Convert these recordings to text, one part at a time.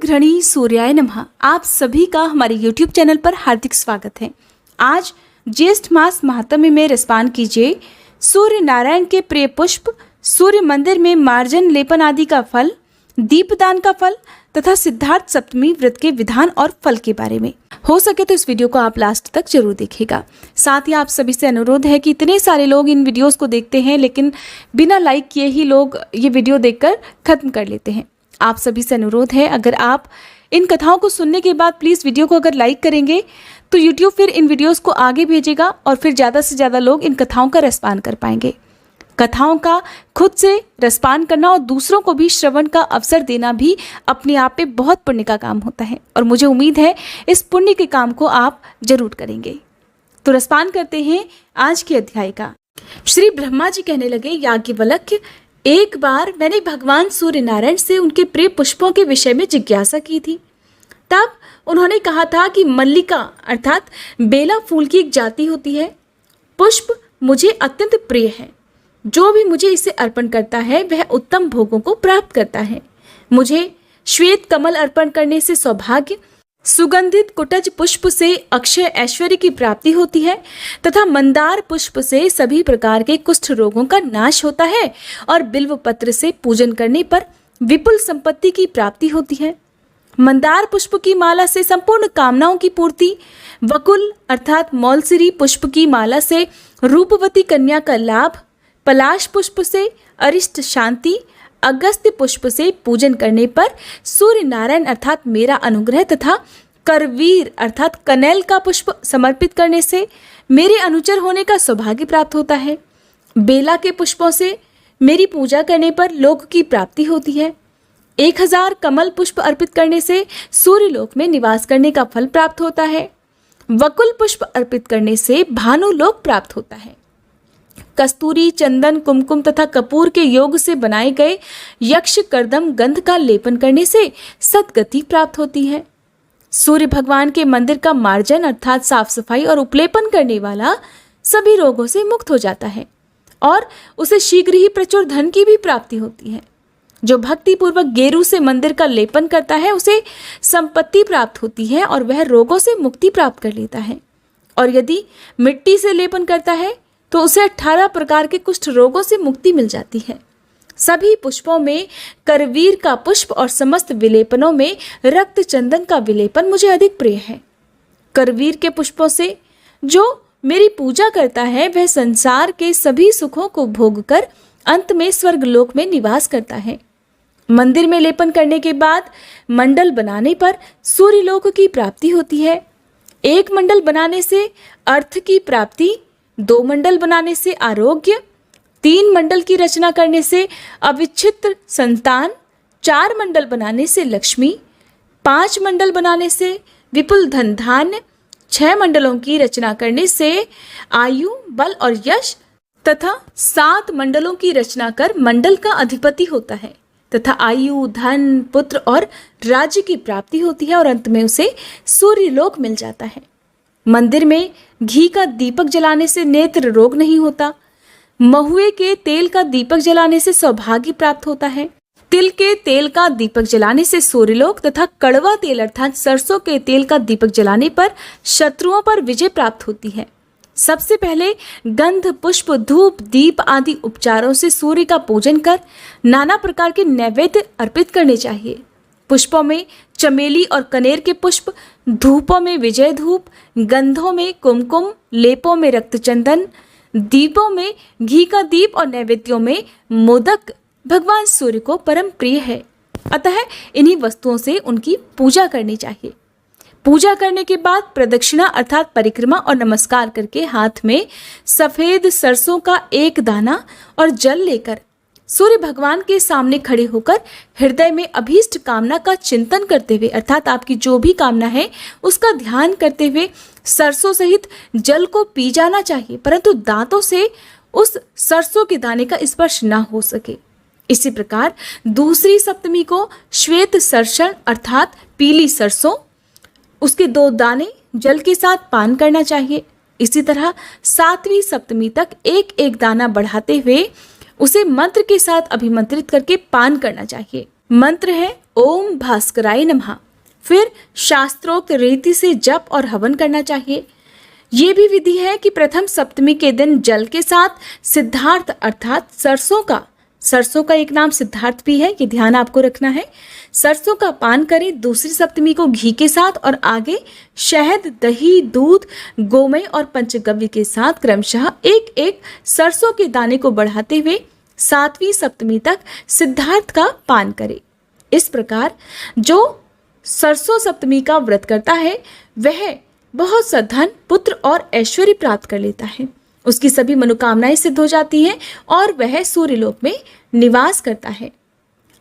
घृणी सूर्याय नमः। आप सभी का हमारे YouTube चैनल पर हार्दिक स्वागत है। आज ज्येष्ठ मास महात्म्य में रसपान कीजिए सूर्य नारायण के प्रिय पुष्प, सूर्य मंदिर में मार्जन लेपन आदि का फल, दीपदान का फल तथा सिद्धार्थ सप्तमी व्रत के विधान और फल के बारे में। हो सके तो इस वीडियो को आप लास्ट तक जरूर देखिएगा। साथ ही आप सभी से अनुरोध है कि इतने सारे लोग इन वीडियोस को देखते हैं लेकिन बिना लाइक किए ही लोग ये वीडियो देखकर खत्म कर लेते हैं। आप सभी से अनुरोध है, अगर आप इन कथाओं को सुनने के बाद प्लीज़ वीडियो को अगर लाइक करेंगे तो यूट्यूब फिर इन वीडियोस को आगे भेजेगा और फिर ज़्यादा से ज़्यादा लोग इन कथाओं का रसपान कर पाएंगे। कथाओं का खुद से रसपान करना और दूसरों को भी श्रवण का अवसर देना भी अपने आप में बहुत पुण्य का काम होता है और मुझे उम्मीद है इस पुण्य के काम को आप जरूर करेंगे। तो रसपान करते हैं आज के अध्याय का। श्री ब्रह्मा जी कहने लगे, याज्ञवल्क्य, एक बार मैंने भगवान सूर्य नारायण से उनके प्रिय पुष्पों के विषय में जिज्ञासा की थी। तब उन्होंने कहा था कि मल्लिका अर्थात बेला फूल की एक जाति होती है। पुष्प मुझे अत्यंत प्रिय है। जो भी मुझे इसे अर्पण करता है वह उत्तम भोगों को प्राप्त करता है। मुझे श्वेत कमल अर्पण करने से सौभाग्य, सुगंधित कुटज पुष्प से अक्षय ऐश्वर्य की प्राप्ति होती है तथा मंदार पुष्प से सभी प्रकार के कुष्ठ रोगों का नाश होता है और बिल्व पत्र से पूजन करने पर विपुल संपत्ति की प्राप्ति होती है। मंदार पुष्प की माला से संपूर्ण कामनाओं की पूर्ति, वकुल अर्थात मौलसिरी पुष्प की माला से रूपवती कन्या का लाभ, पलाश पुष्प से अरिष्ट शांति, अगस्त्य पुष्प से पूजन करने पर सूर्य नारायण अर्थात मेरा अनुग्रह तथा करवीर अर्थात कनेल का पुष्प समर्पित करने से मेरे अनुचर होने का सौभाग्य प्राप्त होता है। बेला के पुष्पों से मेरी पूजा करने पर लोक की प्राप्ति होती है। 1000 कमल पुष्प अर्पित करने से सूर्य लोक में निवास करने का फल प्राप्त होता है। वकुल पुष्प अर्पित करने से भानु लोक प्राप्त होता है। कस्तूरी, चंदन, कुमकुम तथा कपूर के योग से बनाए गए यक्ष कर्दम गंध का लेपन करने से सद्गति प्राप्त होती है। सूर्य भगवान के मंदिर का मार्जन अर्थात साफ सफाई और उपलेपन करने वाला सभी रोगों से मुक्त हो जाता है और उसे शीघ्र ही प्रचुर धन की भी प्राप्ति होती है। जो भक्ति पूर्वक गेरू से मंदिर का लेपन करता है उसे संपत्ति प्राप्त होती है और वह रोगों से मुक्ति प्राप्त कर लेता है। और यदि मिट्टी से लेपन करता है तो उसे 18 प्रकार के कुष्ठ रोगों से मुक्ति मिल जाती है। सभी पुष्पों में करवीर का पुष्प और समस्त विलेपनों में रक्त चंदन का विलेपन मुझे अधिक प्रिय है। करवीर के पुष्पों से जो मेरी पूजा करता है वह संसार के सभी सुखों को भोग कर अंत में स्वर्गलोक में निवास करता है। मंदिर में लेपन करने के बाद मंडल बनाने पर सूर्यलोक की प्राप्ति होती है। एक मंडल बनाने से अर्थ की प्राप्ति, 2 मंडल बनाने से आरोग्य, 3 मंडल की रचना करने से अविच्छिन्न संतान, 4 मंडल बनाने से लक्ष्मी, 5 मंडल बनाने से विपुल धन धान्य, 6 मंडलों की रचना करने से आयु, बल और यश तथा 7 मंडलों की रचना कर मंडल का अधिपति होता है तथा आयु, धन, पुत्र और राज्य की प्राप्ति होती है और अंत में उसे सूर्यलोक मिल जाता है। मंदिर में घी का दीपक जलाने से नेत्र रोग नहीं होता। महुए के तेल का दीपक जलाने से सौभाग्य प्राप्त होता है। तिल के तेल का दीपक जलाने से सूर्यलोक तथा कड़वा तेल अर्थात सरसों के तेल का दीपक जलाने पर शत्रुओं पर विजय प्राप्त होती है। सबसे पहले गंध, पुष्प, धूप, दीप आदि उपचारों से सूर्य का पूजन कर नाना प्रकार के नैवेद्य अर्पित करने चाहिए। पुष्पों में चमेली और कनेर के पुष्प, धूपों में विजय धूप, गंधों में कुमकुम, लेपों में रक्तचंदन, दीपों में घी का दीप और नैवेद्यों में मोदक भगवान सूर्य को परम प्रिय है। अतः इन्हीं वस्तुओं से उनकी पूजा करनी चाहिए। पूजा करने के बाद प्रदक्षिणा अर्थात परिक्रमा और नमस्कार करके हाथ में सफेद सरसों का एक दाना और जल लेकर सूर्य भगवान के सामने खड़े होकर हृदय में अभीष्ट कामना का चिंतन करते हुए अर्थात आपकी जो भी कामना है उसका ध्यान करते हुए सरसों सहित जल को पी जाना चाहिए, परंतु दांतों से उस सरसों के दाने का स्पर्श ना हो सके। इसी प्रकार दूसरी सप्तमी को श्वेत सरसण अर्थात पीली सरसों, उसके 2 दाने जल के साथ पान करना चाहिए। इसी तरह 7वीं सप्तमी तक एक एक दाना बढ़ाते हुए उसे मंत्र के साथ अभिमंत्रित करके पान करना चाहिए। मंत्र है, ओम भास्कराय नमः। फिर शास्त्रोक्त रीति से जप और हवन करना चाहिए। ये भी विधि है कि प्रथम सप्तमी के दिन जल के साथ सिद्धार्थ अर्थात सरसों का एक नाम सिद्धार्थ भी है, ये ध्यान आपको रखना है। सरसों का पान करें। दूसरी सप्तमी को घी के साथ और आगे शहद, दही, दूध, गोमय और पंचगव्य के साथ क्रमशः एक एक सरसों के दाने को बढ़ाते हुए 7वीं सप्तमी तक सिद्धार्थ का पान करें। इस प्रकार जो सरसों सप्तमी का व्रत करता है वह बहुत सा धन, पुत्र और ऐश्वर्य प्राप्त कर लेता है। उसकी सभी मनोकामनाएं सिद्ध हो जाती हैं और वह सूर्यलोक में निवास करता है।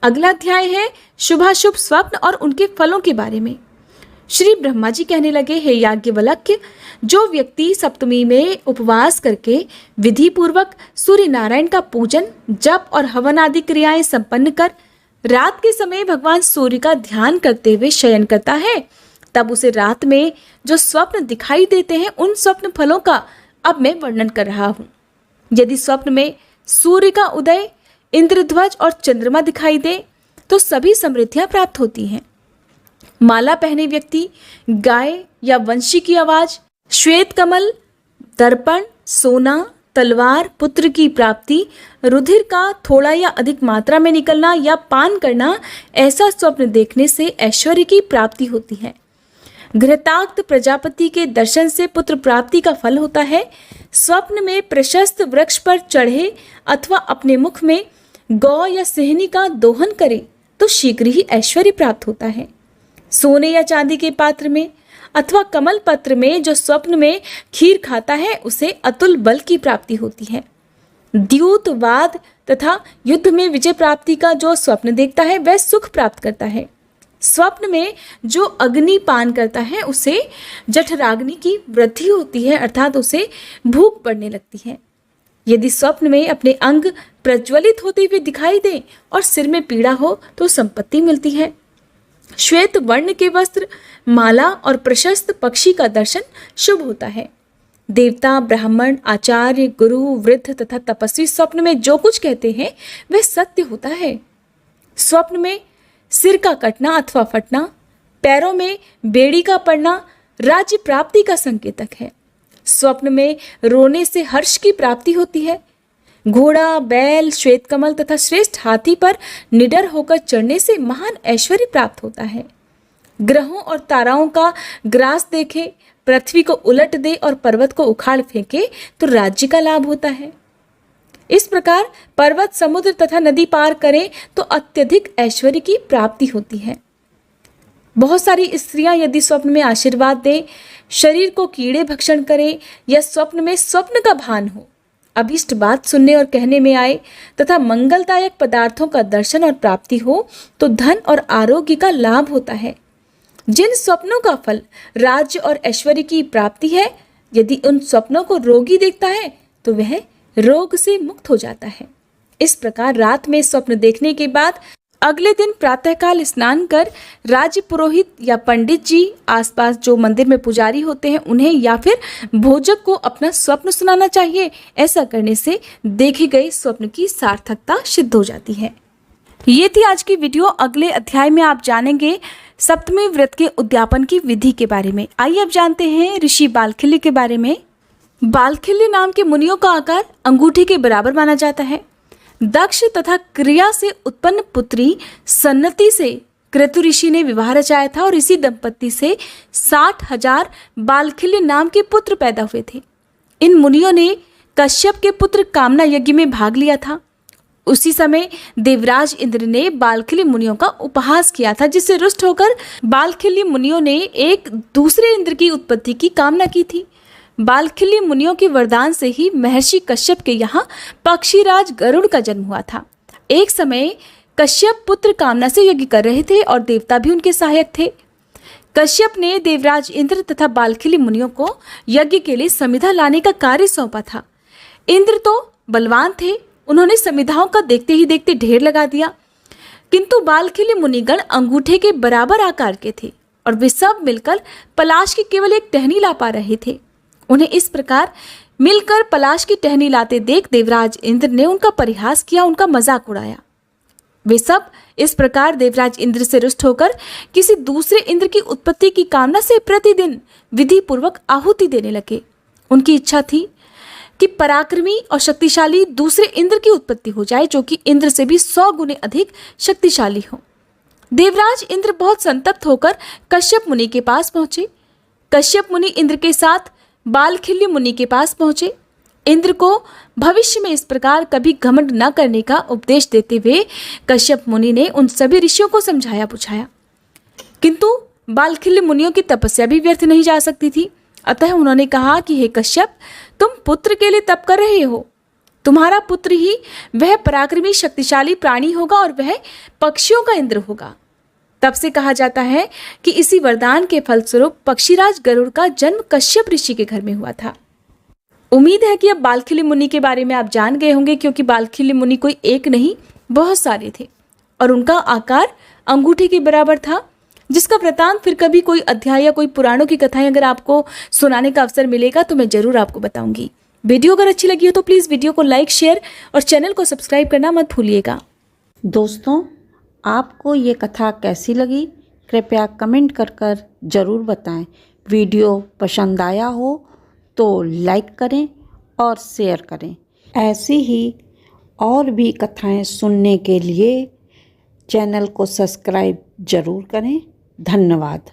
अगला अध्याय है शुभाशुभ स्वप्न और उनके फलों के बारे में। श्री ब्रह्मा जी कहने लगे, हे याज्ञवल्क्य, जो व्यक्ति सप्तमी में उपवास करके विधि पूर्वक सूर्य नारायण का पूजन, जप और हवन आदि क्रियाएं संपन्न कर रात के समय भगवान सूर्य का ध्यान करते हुए शयन करता है, तब उसे रात में जो स्वप्न दिखाई देते हैं उन स्वप्न फलों का अब मैं वर्णन कर रहा हूँ। यदि स्वप्न में सूर्य का उदय, इंद्रध्वज और चंद्रमा दिखाई दे तो सभी समृद्धियां प्राप्त होती हैं। माला पहने व्यक्ति गाय या वंशी की आवाज, श्वेत कमल, दर्पण, सोना, तलवार, पुत्र की प्राप्ति, रुधिर का थोड़ा या अधिक मात्रा में निकलना या पान करना, ऐसा स्वप्न देखने से ऐश्वर्य की प्राप्ति होती है। घृताक्त प्रजापति के दर्शन से पुत्र प्राप्ति का फल होता है। स्वप्न में प्रशस्त वृक्ष पर चढ़े अथवा अपने मुख में गौ या सिंहनी का दोहन करे तो शीघ्र ही ऐश्वर्य प्राप्त होता है। सोने या चांदी के पात्र में अथवा कमल पत्र में जो स्वप्न में खीर खाता है उसे अतुल बल की प्राप्ति होती है। द्यूत, वाद तथा युद्ध में विजय प्राप्ति का जो स्वप्न देखता है वह सुख प्राप्त करता है। स्वप्न में जो अग्नि पान करता है उसे जठराग्नि की वृद्धि होती है, अर्थात उसे भूख पड़ने लगती है। यदि स्वप्न में अपने अंग प्रज्वलित होते हुए दिखाई दे और सिर में पीड़ा हो तो संपत्ति मिलती है। श्वेत वर्ण के वस्त्र, माला और प्रशस्त पक्षी का दर्शन शुभ होता है। देवता, ब्राह्मण, आचार्य, गुरु, वृद्ध तथा तपस्वी स्वप्न में जो कुछ कहते हैं वह सत्य होता है। स्वप्न में सिर का कटना अथवा फटना, पैरों में बेड़ी का पड़ना राज्य प्राप्ति का संकेतक है। स्वप्न में रोने से हर्ष की प्राप्ति होती है। घोड़ा, बैल, श्वेत कमल तथा श्रेष्ठ हाथी पर निडर होकर चढ़ने से महान ऐश्वर्य प्राप्त होता है। ग्रहों और ताराओं का ग्रास देखे, पृथ्वी को उलट दे और पर्वत को उखाड़ फेंके तो राज्य का लाभ होता है। इस प्रकार पर्वत, समुद्र तथा नदी पार करें तो अत्यधिक ऐश्वर्य की प्राप्ति होती है। बहुत सारी स्त्रियां यदि स्वप्न में आशीर्वाद दें, शरीर को कीड़े भक्षण करें या स्वप्न में स्वप्न का भान हो, अभीष्ट बात सुनने और कहने में आए तथा मंगलदायक पदार्थों का दर्शन और प्राप्ति हो तो धन और आरोग्य का लाभ होता है। जिन स्वप्नों का फल राज्य और ऐश्वर्य की प्राप्ति है, यदि उन स्वप्नों को रोगी देखता है तो वह रोग से मुक्त हो जाता है। इस प्रकार रात में स्वप्न देखने के बाद अगले दिन प्रातःकाल स्नान कर राज्य पुरोहित या पंडित जी, आसपास जो मंदिर में पुजारी होते हैं उन्हें या फिर भोजक को अपना स्वप्न सुनाना चाहिए। ऐसा करने से देखे गए स्वप्न की सार्थकता सिद्ध हो जाती है। ये थी आज की वीडियो। अगले अध्याय में आप जानेंगे सप्तमी व्रत के उद्यापन की विधि के बारे में। आइए अब जानते हैं ऋषि बालखिल्य के बारे में। बालखिल्य नाम के मुनियों का आकार अंगूठे के बराबर माना जाता है। दक्ष तथा क्रिया से उत्पन्न पुत्री सन्नति से क्रतु ऋषि ने विवाह रचाया था और इसी दंपत्ति से 60,000 बालखिल्य नाम के पुत्र पैदा हुए थे। इन मुनियों ने कश्यप के पुत्र कामना यज्ञ में भाग लिया था। उसी समय देवराज इंद्र ने बालखिल्य मुनियों का उपहास किया था, जिससे रुष्ट होकर बालखिल्य मुनियों ने एक दूसरे इंद्र की उत्पत्ति की कामना की थी। बालखिल्य मुनियों के वरदान से ही महर्षि कश्यप के यहाँ पक्षीराज गरुड़ का जन्म हुआ था। एक समय कश्यप पुत्र कामना से यज्ञ कर रहे थे और देवता भी उनके सहायक थे। कश्यप ने देवराज इंद्र तथा बालखिल्य मुनियों को यज्ञ के लिए समिधा लाने का कार्य सौंपा था। इंद्र तो बलवान थे, उन्होंने समिधाओं का देखते ही देखते ढेर लगा दिया, किंतु बालखिल्य मुनिगण अंगूठे के बराबर आकार के थे और वे सब मिलकर पलाश की केवल एक टहनी ला पा रहे थे। उन्हें इस प्रकार मिलकर पलाश की टहनी लाते देख देवराज इंद्र ने उनका परिहास किया, उनका मजाक उड़ाया। वे सब इस प्रकार देवराज इंद्र से रुष्ट होकर किसी दूसरे इंद्र की उत्पत्ति की कामना से प्रतिदिन विधि पूर्वक आहुति देने लगे। उनकी इच्छा थी कि पराक्रमी और शक्तिशाली दूसरे इंद्र की उत्पत्ति हो जाए, जो कि इंद्र से भी 100 गुने अधिक शक्तिशाली हो। देवराज इंद्र बहुत संतप्त होकर कश्यप मुनि के पास पहुंचे। कश्यप मुनि इंद्र के साथ बालखिल्य मुनि के पास पहुंचे। इंद्र को भविष्य में इस प्रकार कभी घमंड न करने का उपदेश देते हुए कश्यप मुनि ने उन सभी ऋषियों को समझाया बुझाया, किंतु बालखिल्य मुनियों की तपस्या भी व्यर्थ नहीं जा सकती थी। अतः उन्होंने कहा कि हे कश्यप, तुम पुत्र के लिए तप कर रहे हो। तुम्हारा पुत्र ही वह पराक्रमी शक्तिशाली प्राणी होगा और वह पक्षियों का इंद्र होगा। तब से कहा जाता है कि इसी वरदान के फलस्वरूप पक्षीराज गरुड़ का जन्म कश्यप ऋषि के घर में हुआ था। उम्मीद है कि अब बालखिल्य मुनि के बारे में आप जान गए होंगे, क्योंकि बालखिल्य मुनि कोई एक नहीं बहुत सारे थे और उनका आकार अंगूठे के बराबर था, जिसका वृतांत फिर कभी कोई अध्याय या कोई पुराणों की कथाएं अगर आपको सुनाने का अवसर मिलेगा तो मैं जरूर आपको बताऊंगी। वीडियो अगर अच्छी लगी हो तो प्लीज़ वीडियो को लाइक, शेयर और चैनल को सब्सक्राइब करना मत भूलिएगा। दोस्तों, आपको ये कथा कैसी लगी कृपया कमेंट कर ज़रूर बताएं। वीडियो पसंद आया हो तो लाइक करें और शेयर करें। ऐसी ही और भी कथाएं सुनने के लिए चैनल को सब्सक्राइब ज़रूर करें। धन्यवाद।